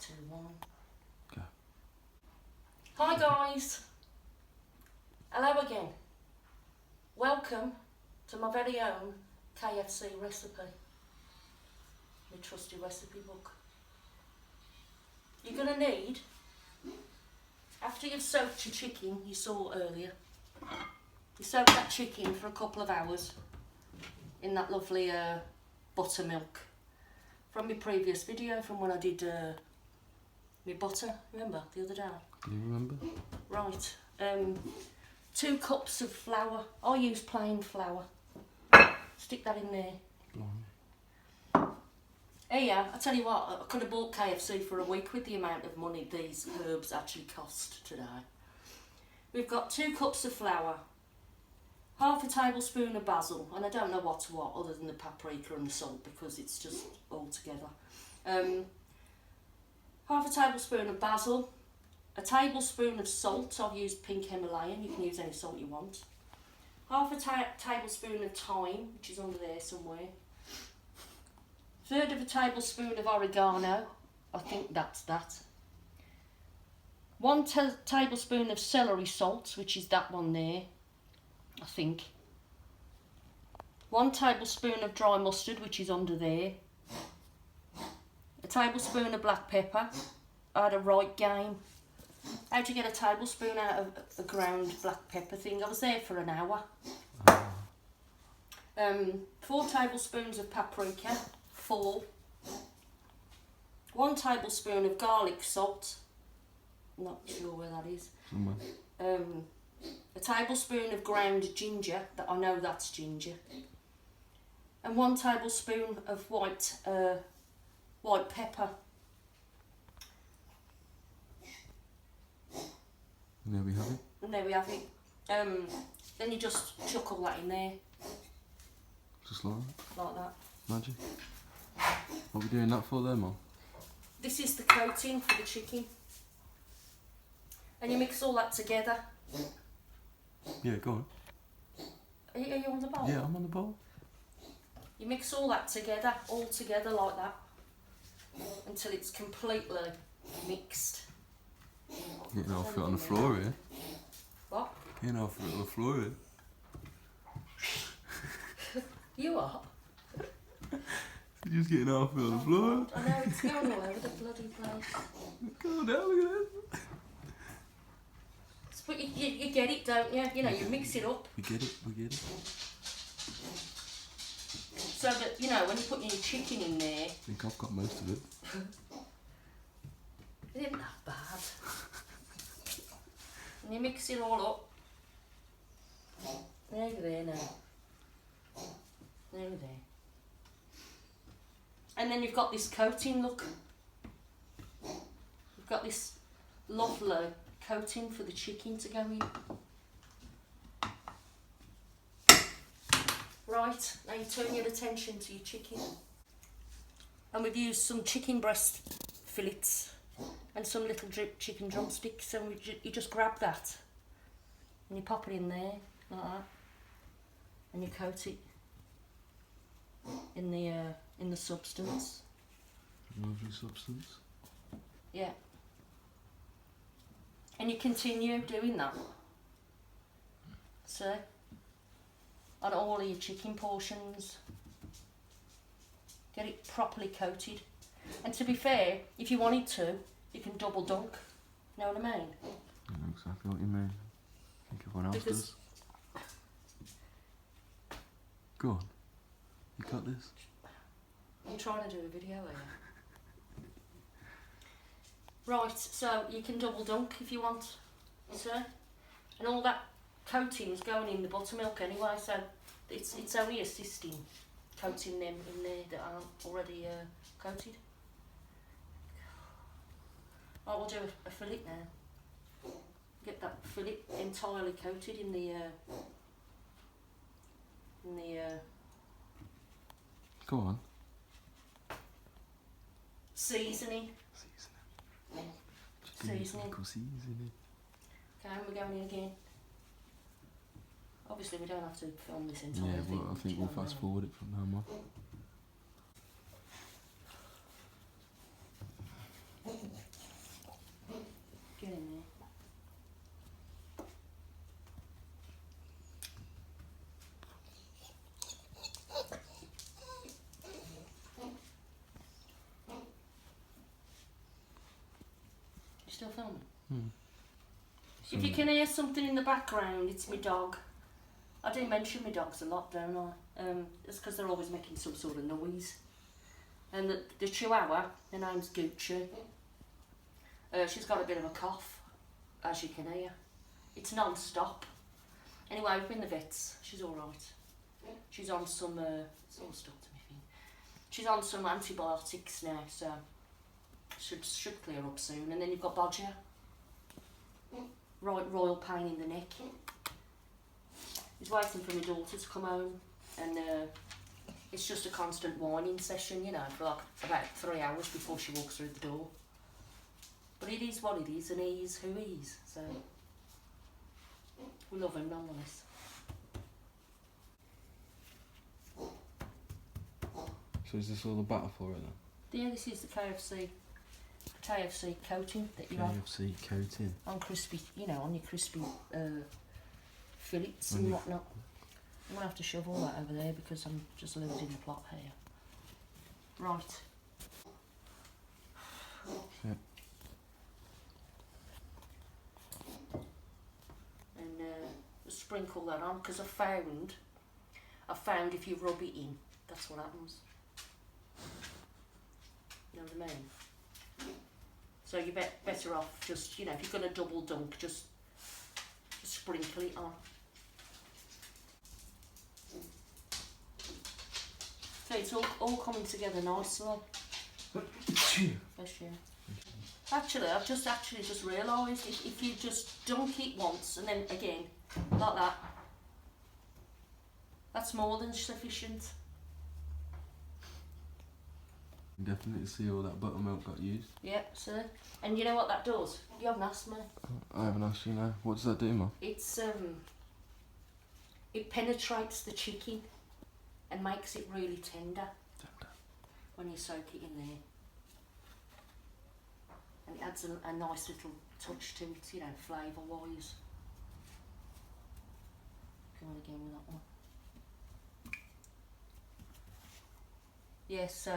2, 1. Go. Hi guys. Hello again. Welcome to my very own KFC Recipe. My trusty recipe book. You're going to need, after you've soaked your chicken, you saw earlier, you soak that chicken for a couple of hours in that lovely buttermilk. From my previous video, from when I did my butter, remember, the other day? Do you remember? Right. 2 cups of flour. I use plain flour. Stick that in there. Blimey. Here, I tell you what, I could have bought KFC for a week with the amount of money these herbs actually cost today. We've got 2 cups of flour, half a tablespoon of basil, and I don't know what's what other than the paprika and the salt because it's just all together. Half a tablespoon of basil, a tablespoon of salt. I've used pink Himalayan, you can use any salt you want. Half a tablespoon of thyme, which is under there somewhere. 1/3 of a tablespoon of oregano, I think that's that. 1 tablespoon of celery salt, which is that one there, I think. 1 tablespoon of dry mustard, which is under there. A tablespoon of black pepper. I had a right game. How to get a tablespoon out of a ground black pepper thing. I was there for an hour. 4 tablespoons of paprika. 4. 1 tablespoon of garlic salt. Not sure where that is. Somewhere. A tablespoon of ground ginger. That I know that's ginger. And 1 tablespoon of white pepper. And there we have it. And there we have it. Then you just chuck all that in there. Just like that. Like that. Magic. What are we doing that for there, Mum? This is the coating for the chicken. And you mix all that together. Yeah, go on. Are you on the bowl? Yeah, I'm on the bowl. You mix all that together, all together like that, until it's completely mixed. Getting our foot on the floor here. What? Getting our foot on the floor here. You are? You're just getting our foot on the floor. God, I know, it's going all over the bloody place. Go down, look at this. But you get it, don't you? You know, you mix it up. We get it, we get it. So that, you know, when you're putting your chicken in there... I think I've got most of it. It isn't that bad. And you mix it all up. There you there now. There you there. And then you've got this coating, look. You've got this lovely coating for the chicken to go in. Right, now you turn your attention to your chicken. And we've used some chicken breast fillets and some little chicken drumsticks, and you just grab that and you pop it in there like that, and you coat it in the substance. Lovely substance. Yeah. And you continue doing that. So, on all of your chicken portions. Get it properly coated. And to be fair, if you wanted to, you can double dunk. You know what I mean? I know exactly what you mean. I think everyone else does. Go on. You got this? I'm trying to do a video here. Right, so you can double dunk if you want. So, and all that coating's going in the buttermilk anyway, so it's only assisting coating them in there that aren't already coated. Right, we'll do a fillet now. Get that fillet entirely coated in the Go on. seasoning. Seasoning. Seasoning. Okay, we're going in again. Obviously, we don't have to film this entire Yeah, thing. well, I think we'll fast forward it from now on. Still filming? Hmm. If you can hear something in the background, it's my dog. I do mention my dogs a lot, don't I? It's because they're always making some sort of noise. And the Chihuahua, her name's Gucci. She's got a bit of a cough, as you can hear. It's non-stop. Anyway, we've been to the vets. She's all right. She's on some. It's all stuck to my thing. She's on some antibiotics now, so should clear up soon. And then you've got Bodger. Right, royal pain in the neck. He's waiting for my daughter to come home, and it's just a constant whining session, you know, for like about 3 hours before she walks through the door. But it is what it is, and he is who he is, so we love him nonetheless. So is this all the batter for it then? Yeah, this is the KFC coating that you have KFC coating. on crispy, you know, on your crispy fillets and whatnot. I'm going to have to shove all that over there because I'm just losing the plot here. Right. Yeah. And sprinkle that on because I found if you rub it in, that's what happens. You know what I mean? So you're better off just, you know, if you're going to double dunk, just sprinkle it on. Okay, it's all coming together nicely. Bless you. Actually, I've just realised if you just dunk it once and then again, like that, that's more than sufficient. You definitely see all that buttermilk got used. Yeah, see? And you know what that does? You haven't asked me. I haven't asked you now. What does that do, Mum? It's it penetrates the chicken and makes it really tender when you soak it in there. And it adds a nice little touch to it, you know, flavour-wise. Go on again with that one. Yeah, so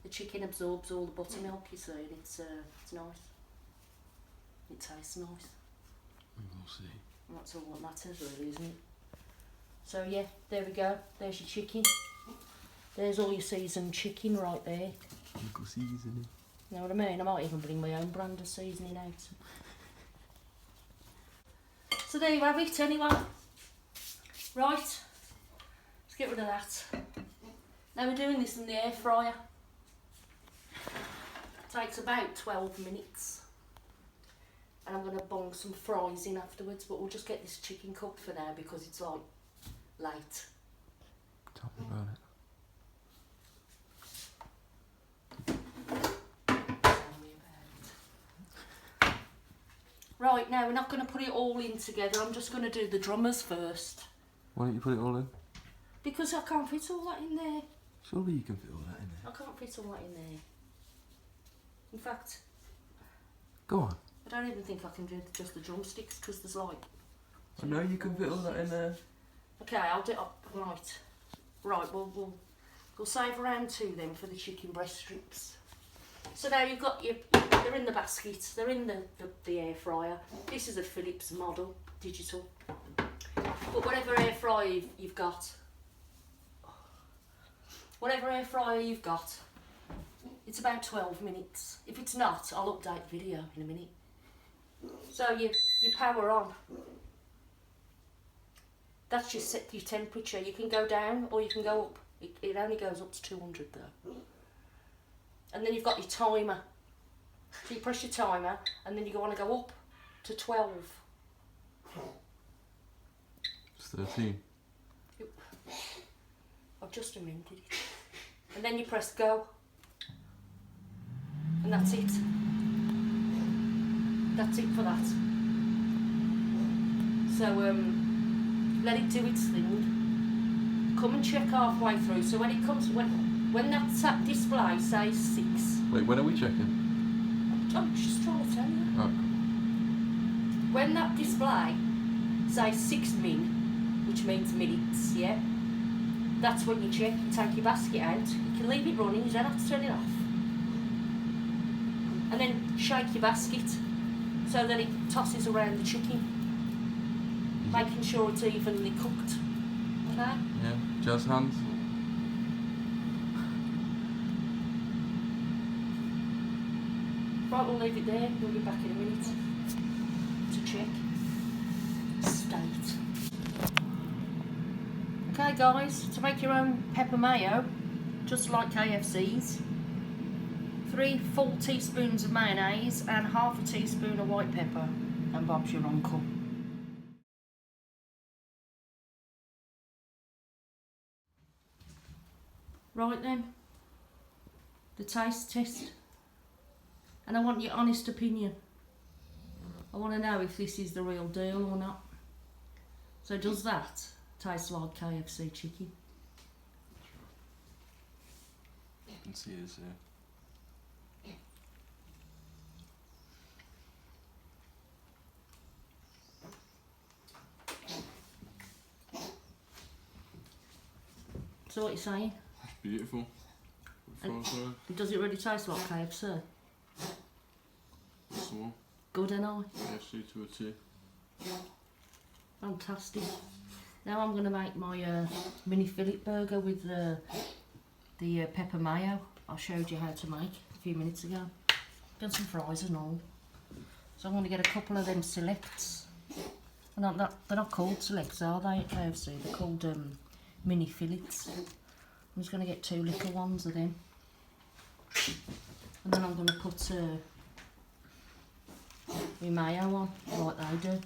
the chicken absorbs all the buttermilk, you see, and it's nice. It tastes nice. We'll see. And that's all that matters, really, isn't it? So yeah, there we go. There's your chicken. There's all your seasoned chicken right there. Little seasoning. You know what I mean? I might even bring my own brand of seasoning out. So there you have it anyway. Right, let's get rid of that. Now we're doing this in the air fryer. Takes about 12 minutes. And I'm going to bung some fries in afterwards, but we'll just get this chicken cooked for now because it's like late. Tell me about it. Right, now we're not going to put it all in together. I'm just going to do the drummers first. Why don't you put it all in? Because I can't fit all that in there. Surely you can fit all that in there. I can't fit all that in there. In fact, Go on. I don't even think I can do just the drumsticks because there's like... I know you can fit all that in there. Okay, I'll do it up. Right. Right, we'll save around 2 then for the chicken breast strips. So now you've got your... They're in the basket. They're in the air fryer. This is a Philips model, digital. But whatever air fryer you've got... Whatever air fryer you've got, it's about 12 minutes. If it's not, I'll update the video in a minute. So you power on. That's your temperature. You can go down or you can go up. It only goes up to 200 though. And then you've got your timer. So you press your timer and then you want to go up to 12. It's 13. I've just amended it. And then you press go. And that's it. That's it for that. So let it do its thing. Come and check halfway through. So when it comes, when that display says 6. Wait, when are we checking? I'm just trying to tell you. Right. When that display says 6 min, which means minutes, yeah, that's when you check. You take your basket out. You can leave it running. You don't have to turn it off. And then shake your basket so that it tosses around the chicken, making sure it's evenly cooked. Okay? Yeah, jazz hands. Right, we'll leave it there. We'll be back in a minute to check state. Okay guys, to make your own pepper mayo, just like KFC's, 3 full teaspoons of mayonnaise and half a teaspoon of white pepper, and Bob's your uncle. Right then, the taste test, and I want your honest opinion. I want to know if this is the real deal or not. So does that taste like KFC chicken? You can see this here. So what you saying? It's beautiful. Does it really taste like KFC? This one. Good, and I. KFC to a T. Fantastic. Now I'm going to make my mini fillet burger with the pepper mayo I showed you how to make a few minutes ago. Got some fries and all. So I'm going to get a couple of them selects. They're not called selects, are they, at KFC? They're called mini fillets. I'm just going to get 2 little ones of them. And then I'm going to put my mayo on, like they do.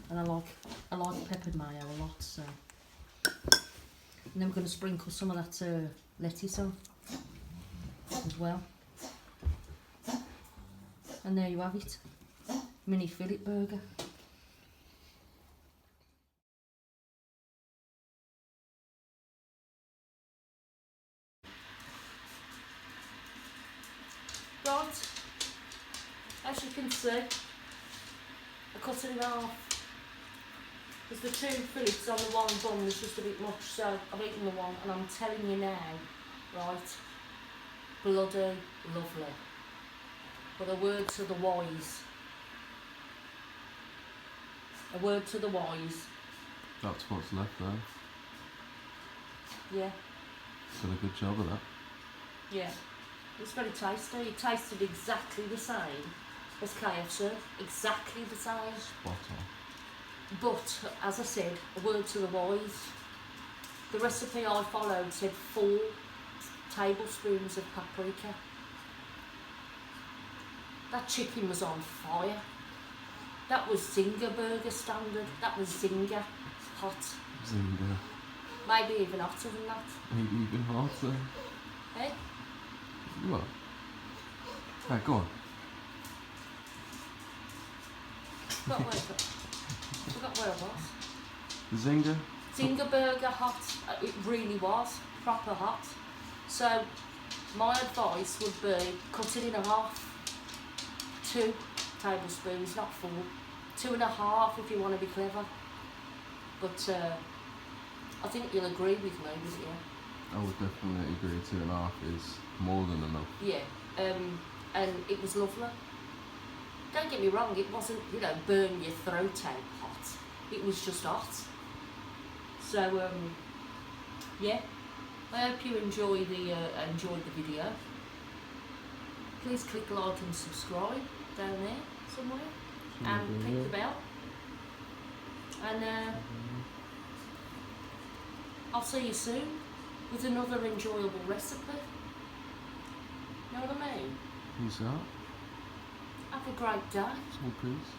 And I like peppered mayo a lot, so. And then we're going to sprinkle some of that lettuce on as well. And there you have it, mini fillet burger. Right, as you can see, I cut it in half. Because the 2 fillets on the one bun was just a bit much, so I've eaten the one, and I'm telling you now, right, bloody lovely. But a word to the wise. A word to the wise. That's what's left there. Yeah. Done a good job of that. Yeah. It's very tasty. It tasted exactly the same as KFC. Exactly the same. Spot on. But, as I said, a word to the wise. The recipe I followed said 4 tablespoons of paprika. That chicken was on fire. That was Zinger burger standard. That was Zinger hot. Zinger. Maybe even hotter than that. Maybe even hotter. Hey? What? Right, go on. Forgot where I was. Zinger? Zinger burger hot. It really was. Proper hot. So, my advice would be cut it in half. 2 tablespoons, not 4. 2.5 if you want to be clever. But I think you'll agree with me, wouldn't you? I would definitely agree 2.5 is more than enough. Yeah, and it was lovely. Don't get me wrong, it wasn't, burn your throat out hot. It was just hot. So, yeah, I hope you enjoyed the video. Please click like and subscribe down there somewhere, and click the bell. And I'll see you soon with another enjoyable recipe. Know what I mean? Peace out. Have a great day. Small peace.